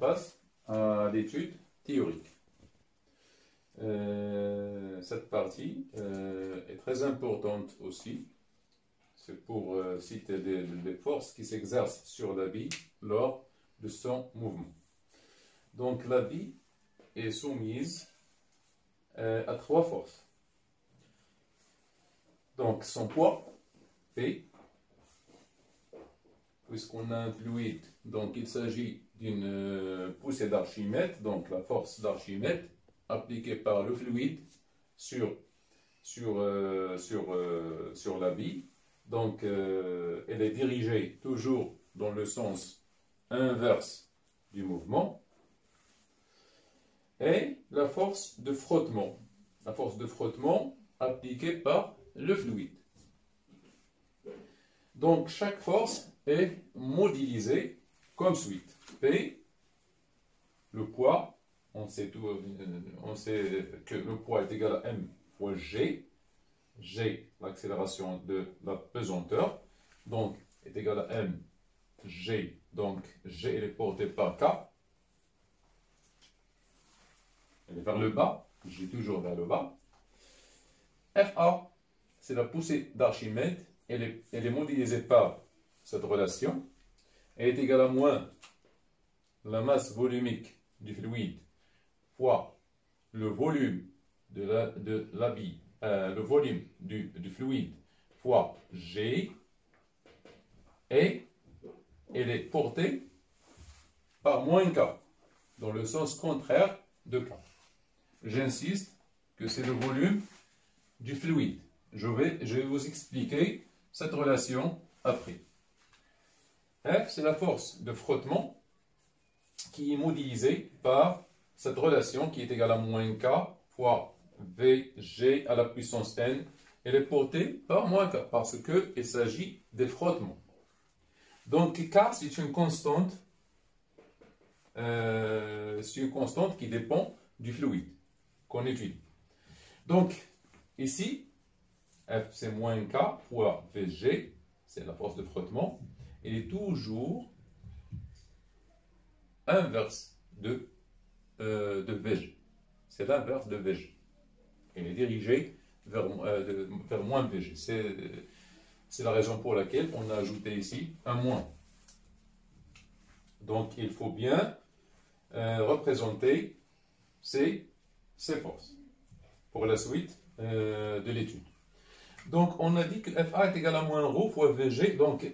passe à l'étude théorique. Cette partie est très importante aussi. C'est pour citer des forces qui s'exercent sur la vie lors de son mouvement. Donc la vie est soumise à trois forces. Donc son poids, P, puisqu'on a un fluide, donc il s'agit d'une poussée d'Archimède, donc la force d'Archimède appliquée par le fluide sur la bille. Donc elle est dirigée toujours dans le sens inverse du mouvement. Et la force de frottement appliquée par le fluide. Donc chaque force est modélisée comme suit. P, le poids, on sait que le poids est égal à M fois G. G, l'accélération de la pesanteur, donc est égal à M, G, donc G elle est portée par K. Elle est vers le bas, G toujours vers le bas. FA, c'est la poussée d'Archimède, elle est modélisée par cette relation. Elle est égale à moins la masse volumique du fluide fois le volume de la bille, le volume du fluide fois G, et elle est portée par moins K, dans le sens contraire de K. J'insiste que c'est le volume du fluide. Je vais vous expliquer cette relation après. F, c'est la force de frottement qui est modélisée par cette relation qui est égale à moins K fois Vg à la puissance n. Elle est portée par moins K parce qu'il s'agit des frottements. Donc K, c'est une constante qui dépend du fluide qu'on étudie. Donc ici, F c'est moins K fois Vg, c'est la force de frottement. Elle est toujours inverse de Vg. C'est l'inverse de Vg. Elle est dirigée vers moins Vg. C'est la raison pour laquelle on a ajouté ici un moins. Donc il faut bien représenter ces forces pour la suite de l'étude. Donc on a dit que Fa est égal à moins ρ fois Vg. Donc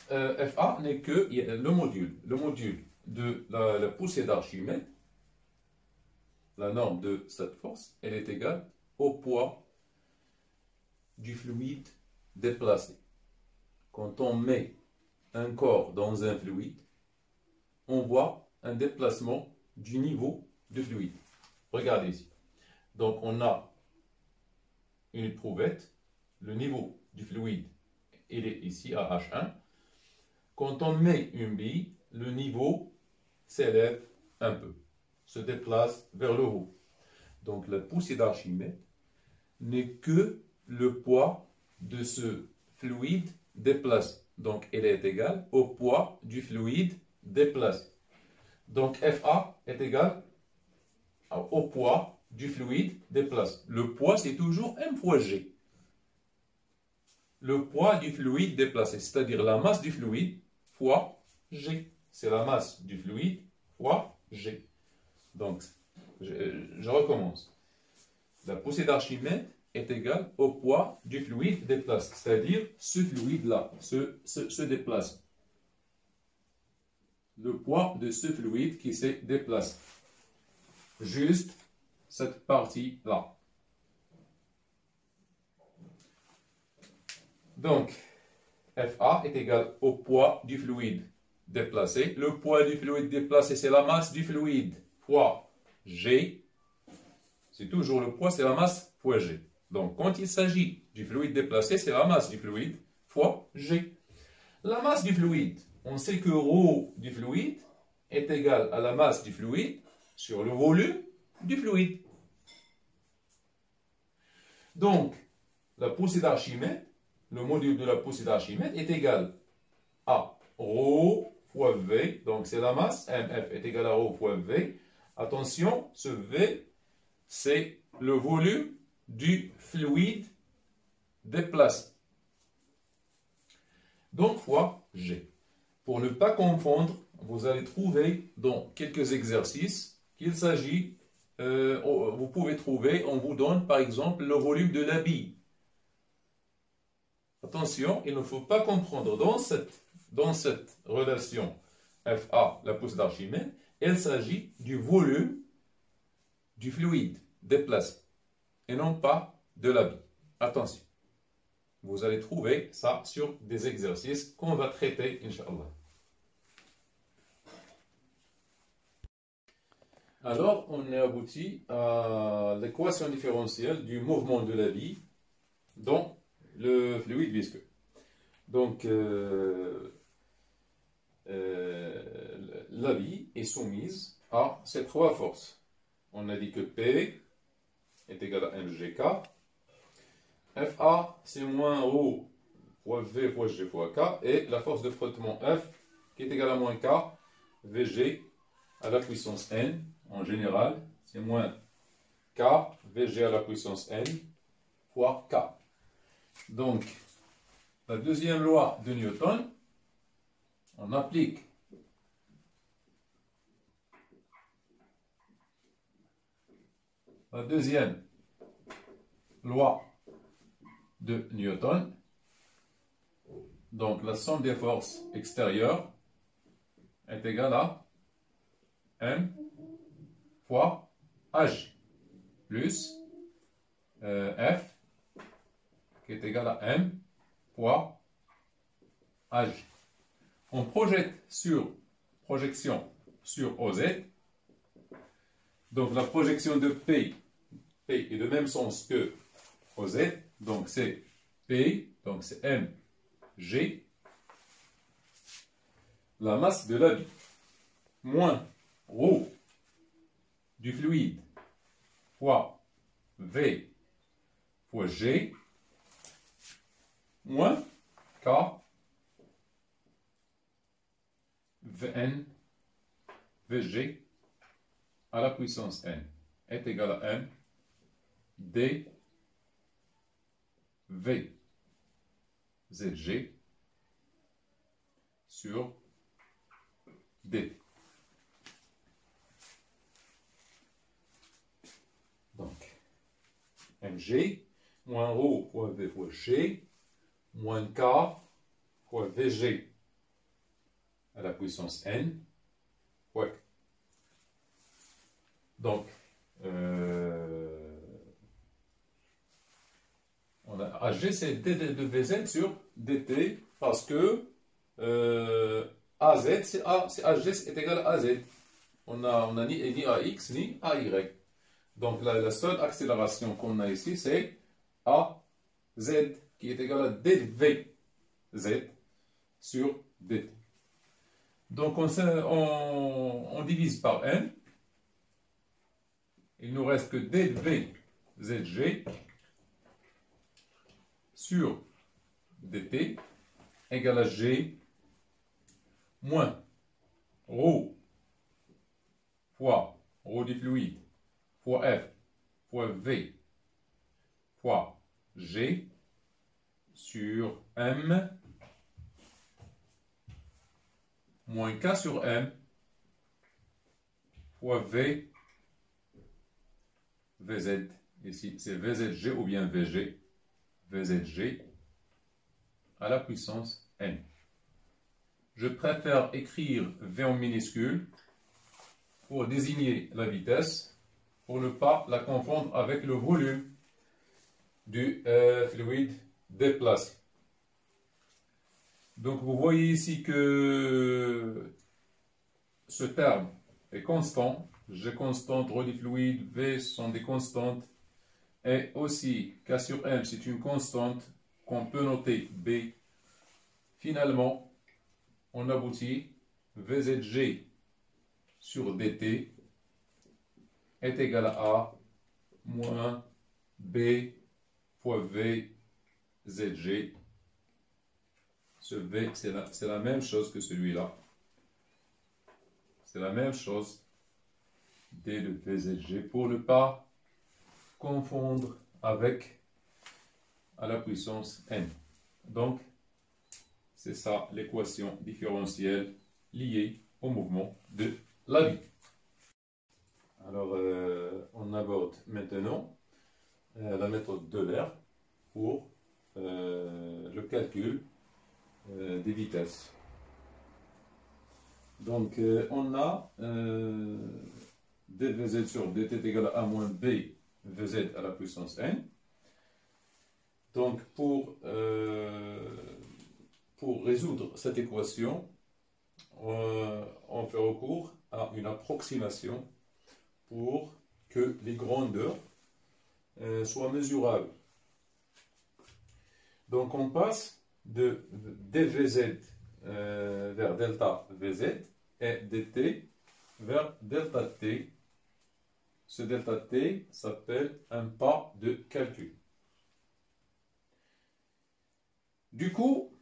Fa n'est que le module de la poussée d'Archimède. La norme de cette force, elle est égale au poids du fluide déplacé. Quand on met un corps dans un fluide, on voit un déplacement du niveau du fluide. Regardez ici. Donc on a une éprouvette, le niveau du fluide, il est ici à H1. Quand on met une bille, le niveau s'élève un peu, se déplace vers le haut. Donc la poussée d'Archimède n'est que le poids de ce fluide déplacé. Donc elle est égale au poids du fluide déplacé. Donc Fa est égal au poids du fluide déplacé. Le poids c'est toujours M fois G. Le poids du fluide déplacé, c'est-à-dire la masse du fluide fois G. C'est la masse du fluide fois G. Donc, je recommence. La poussée d'Archimède est égale au poids du fluide déplacé, c'est-à-dire ce fluide-là, se déplace. Le poids de ce fluide qui s'est déplacé. Juste cette partie-là. Donc, Fa est égal au poids du fluide déplacé. Le poids du fluide déplacé, c'est la masse du fluide fois G. C'est toujours le poids, c'est la masse fois G. Donc, quand il s'agit du fluide déplacé, c'est la masse du fluide fois G. La masse du fluide, on sait que ρ du fluide est égal à la masse du fluide sur le volume du fluide. Donc, la poussée d'Archimède, le module de la poussée d'Archimède est égal à ρ fois V, donc c'est la masse, MF est égal à ρ fois V. Attention, ce V, c'est le volume du fluide déplacé. Donc fois G. Pour ne pas confondre, vous allez trouver dans quelques exercices qu'il s'agit, vous pouvez trouver, on vous donne par exemple le volume de la bille. Attention, il ne faut pas comprendre dans cette relation FA, la pousse d'Archimède, il s'agit du volume du fluide déplacé et non pas de la bille. Attention, vous allez trouver ça sur des exercices qu'on va traiter, Inch'Allah. Alors, on est abouti à l'équation différentielle du mouvement de la bille dans le fluide visqueux. Donc, la bille est soumise à ces trois forces. On a dit que P est égal à mgk. FA, c'est moins ρ fois V fois G fois K. Et la force de frottement F qui est égale à moins K, Vg à la puissance n. En général, c'est moins K, Vg à la puissance n fois K. Donc, la deuxième loi de Newton, on applique la deuxième loi de Newton. Donc, la somme des forces extérieures est égale à M fois H plus F qui est égal à M fois H. On projette projection sur OZ. Donc la projection de P est de même sens que OZ. Donc c'est P, donc c'est mg. La masse de la bille moins ρ du fluide fois V fois G moins K Vn Vg à la puissance n est égal à m d v zg sur dt. Donc, mg moins ρ fois v fois g moins k fois vg à la puissance n. Ouais. Donc, on a Hg, c'est d de Vz sur dt, parce que Az, c'est Hg est égal à Az. On a ni Ax ni Ay. Donc, la seule accélération qu'on a ici, c'est Az, qui est égal à dvz sur dt. Donc, on divise par n. Il nous reste que dvzg sur dt égale à g moins ρ fois ρ du fluide fois f fois v fois g sur m moins k sur m fois v vz. Ici, c'est vzg ou bien vg. Vzg à la puissance n. Je préfère écrire v en minuscule pour désigner la vitesse, pour ne pas la confondre avec le volume du fluide déplacé. Donc vous voyez ici que ce terme est constant. G constante, ρ du fluide, V sont des constantes. Et aussi, K sur M, c'est une constante qu'on peut noter B. Finalement, on aboutit Vzg sur dt est égal à A moins B fois Vzg. Ce V, c'est la même chose que celui-là. C'est la même chose d de VZG pour ne pas confondre avec à la puissance n. Donc, c'est ça l'équation différentielle liée au mouvement de la vie. Alors, on aborde maintenant la méthode d'Euler pour le calcul des vitesses. Donc, on a dvz sur dt est égal à a moins b vz à la puissance n. Donc, pour résoudre cette équation, on fait recours à une approximation pour que les grandeurs soient mesurables. Donc, on passe de dvz vers delta vz et dt vers delta t. Ce delta t s'appelle un pas de calcul. Du coup,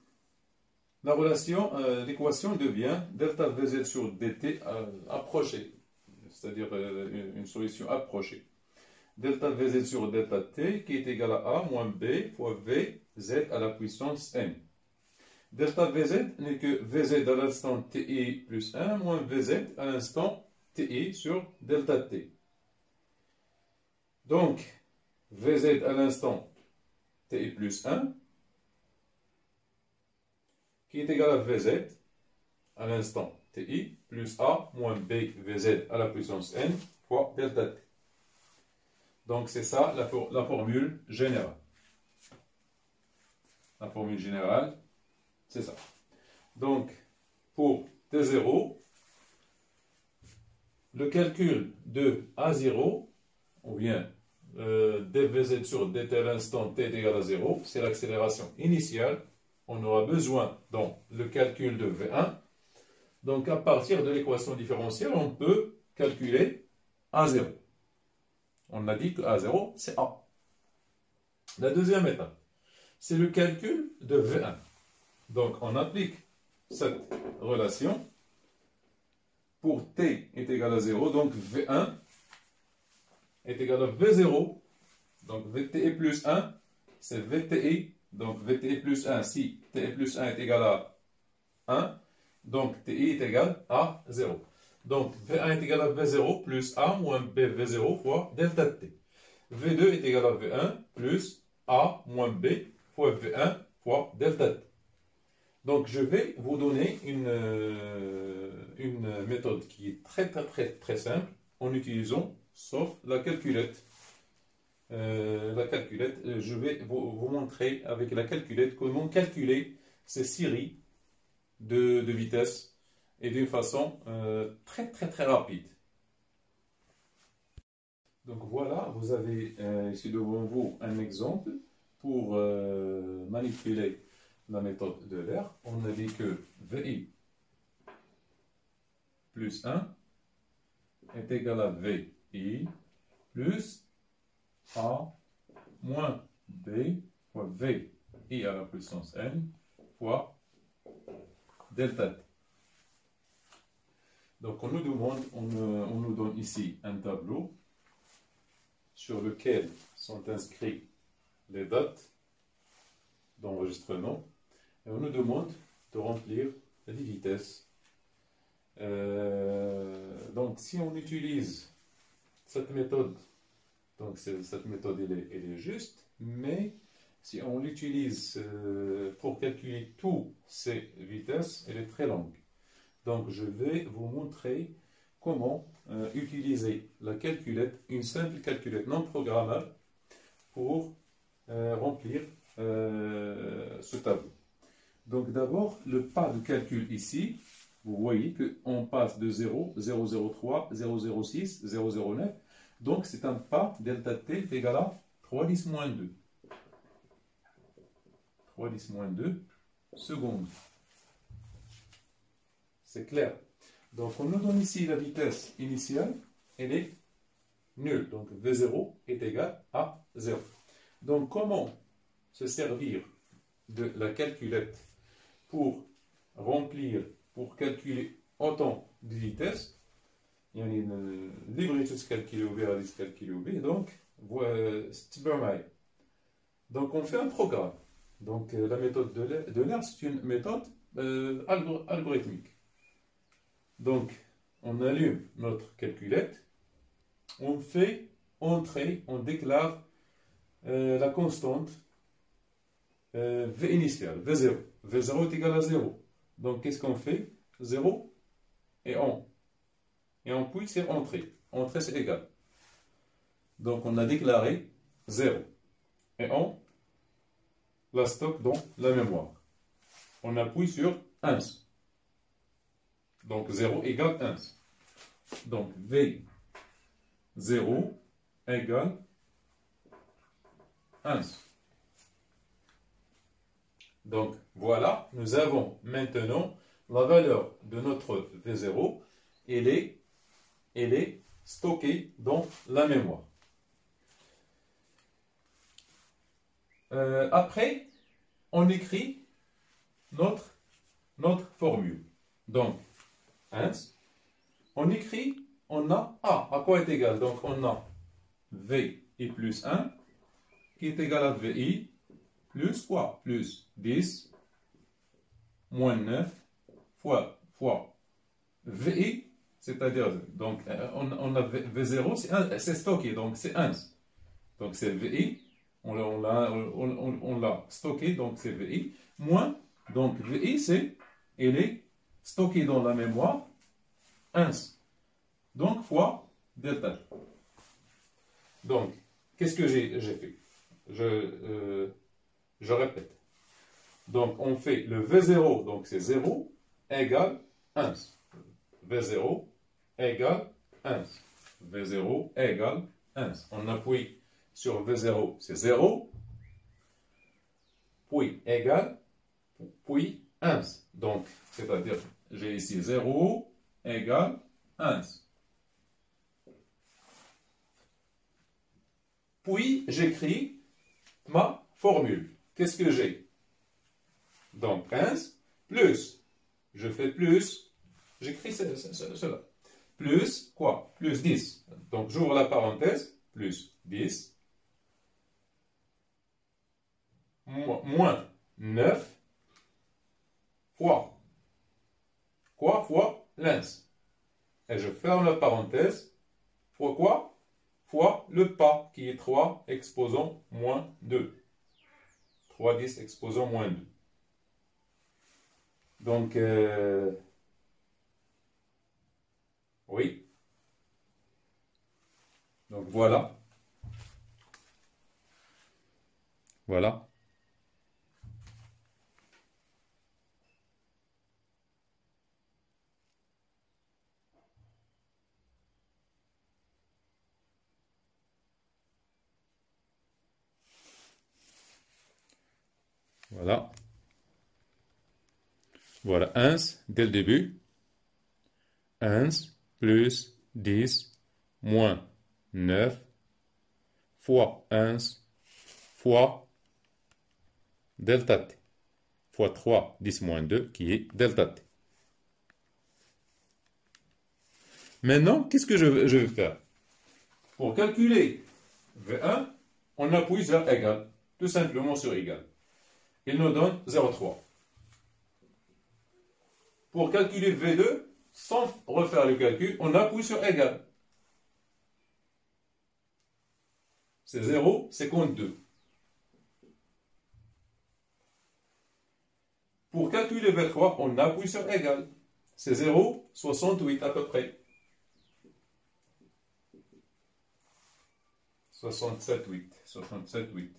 la relation, l'équation devient delta vz sur dt approché, c'est-à-dire une solution approchée. Delta vz sur delta t qui est égal à a moins b fois vz à la puissance n. Delta vz n'est que vz à l'instant ti plus 1 moins vz à l'instant ti sur delta t. Donc, vz à l'instant ti plus 1 qui est égal à vz à l'instant ti plus a moins b vz à la puissance n fois delta t. Donc, c'est ça la formule générale. La formule générale, c'est ça. Donc, pour T0, le calcul de A0, ou bien dvz sur dt à l'instant t est égal à 0, c'est l'accélération initiale. On aura besoin dans le calcul de V1. Donc, à partir de l'équation différentielle, on peut calculer A0. On a dit que A0, c'est A. La deuxième étape, c'est le calcul de V1. Donc, on applique cette relation pour t est égal à 0. Donc, V1 est égal à V0. Donc, VTI plus 1, c'est VTI. Donc, VTI plus 1, si TI plus 1 est égal à 1, donc TI est égal à 0. Donc, V1 est égal à V0 plus A moins B V0 fois delta T. V2 est égal à V1 plus A moins B fois V1 fois delta T. Donc, je vais vous donner une méthode qui est très simple en utilisant sauf la calculette. Je vais vous montrer avec la calculette comment calculer ces séries de vitesse et d'une façon très rapide. Donc voilà, vous avez ici devant vous un exemple pour manipuler la méthode d'Euler. On a dit que VI plus 1 est égal à VI plus A moins B fois VI à la puissance n fois delta t. Donc on nous donne ici un tableau sur lequel sont inscrits les dates d'enregistrement et on nous demande de remplir les vitesses. Donc si on utilise cette méthode, donc cette méthode elle est juste, mais si on l'utilise pour calculer toutes ces vitesses, elle est très longue. Donc je vais vous montrer comment utiliser la calculette, une simple calculette non programmable pour remplir ce tableau. Donc d'abord, le pas de calcul ici, vous voyez qu'on passe de 0, 003, 006, 009. Donc c'est un pas delta t égal à 3 10 moins 2. 3 10 moins 2 secondes. C'est clair. Donc on nous donne ici la vitesse initiale, elle est nulle. Donc V0 est égal à 0. Donc comment se servir de la calculette pour calculer autant de vitesses? يعني اللي بغيتو تكالكيليو به غادي تكالكيليو به. دونك تبعوا معايا. Donc on fait un programme. Donc la méthode de l'air, c'est une méthode algorithmique. Donc on allume notre calculette, on fait entrer, on déclare la constante V initiale, V0. V0 est égal à 0. Donc qu'est-ce qu'on fait? 0 et on. Et on puis c'est entrer. Entrer c'est égal. Donc on a déclaré 0. Et on la stocke dans la mémoire. On appuie sur 1. Donc 0 égale 1. Donc V0 égale 1. Donc voilà, nous avons maintenant la valeur de notre V0. Elle est stockée dans la mémoire. Après, on écrit notre formule. Donc, 1, on écrit, on a A. À quoi est égal? Donc, on a VI plus 1 qui est égal à VI plus quoi? Plus 10 moins 9 fois VI, c'est-à-dire, donc, on a V0, c'est stocké, donc c'est 1. Donc, c'est VI. On l'a stocké, donc c'est VI, moins, donc VI, elle est stockée dans la mémoire, 1. Donc, fois delta. Donc, qu'est-ce que j'ai fait? Je répète. Donc, on fait le V0, donc c'est 0, égale 1. V0 égale 1. V0 égale 1. On appuie sur V0, c'est 0, puis égal, puis 1. Donc, c'est-à-dire, j'ai ici 0 égale 1. Puis, j'écris ma formule. Qu'est-ce que j'ai? Donc, 1 plus, je fais plus, j'écris cela. Plus quoi? Plus 10. Donc, j'ouvre la parenthèse, plus 10. Moins 9 fois quoi? Fois l'1. Et je ferme la parenthèse. Fois quoi? Fois le pas qui est 3 exposant moins 2. 3 10 exposant moins 2. Donc, oui. Donc voilà. Voilà. Voilà. Voilà, 1 dès le début. 1 plus 10 moins 9 fois 1 fois delta t fois 3, 10 moins 2 qui est delta t. Maintenant, qu'est-ce que je vais faire? Pour calculer V1, on appuie sur égal, tout simplement sur égal. Il nous donne 0,3. Pour calculer V2, sans refaire le calcul, on appuie sur égal. C'est 0,52. Pour calculer V3, on appuie sur égal. C'est 0,68 à peu près. 67,8.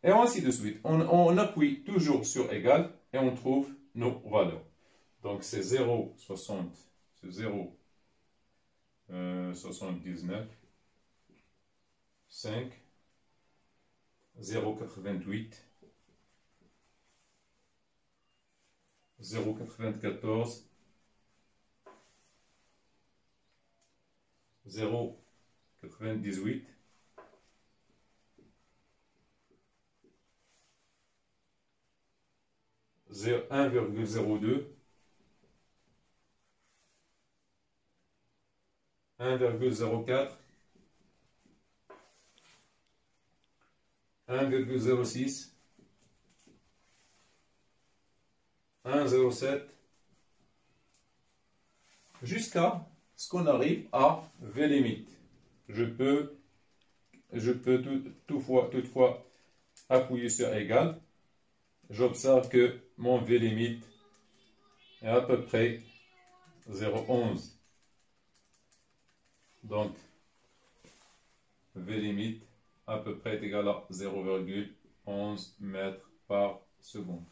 Et ainsi de suite. On appuie toujours sur égal et on trouve nos valeurs. Donc c'est 0,60, c'est 0,79, 5, 0,88, 0,94, 0,98, 1,02, 1,04, 1,06, 1,07, jusqu'à ce qu'on arrive à V limite. Je peux toutefois appuyer sur égal. J'observe que mon V limite est à peu près 0,11. Donc, V limite à peu près est égal à 0,11 mètres par seconde.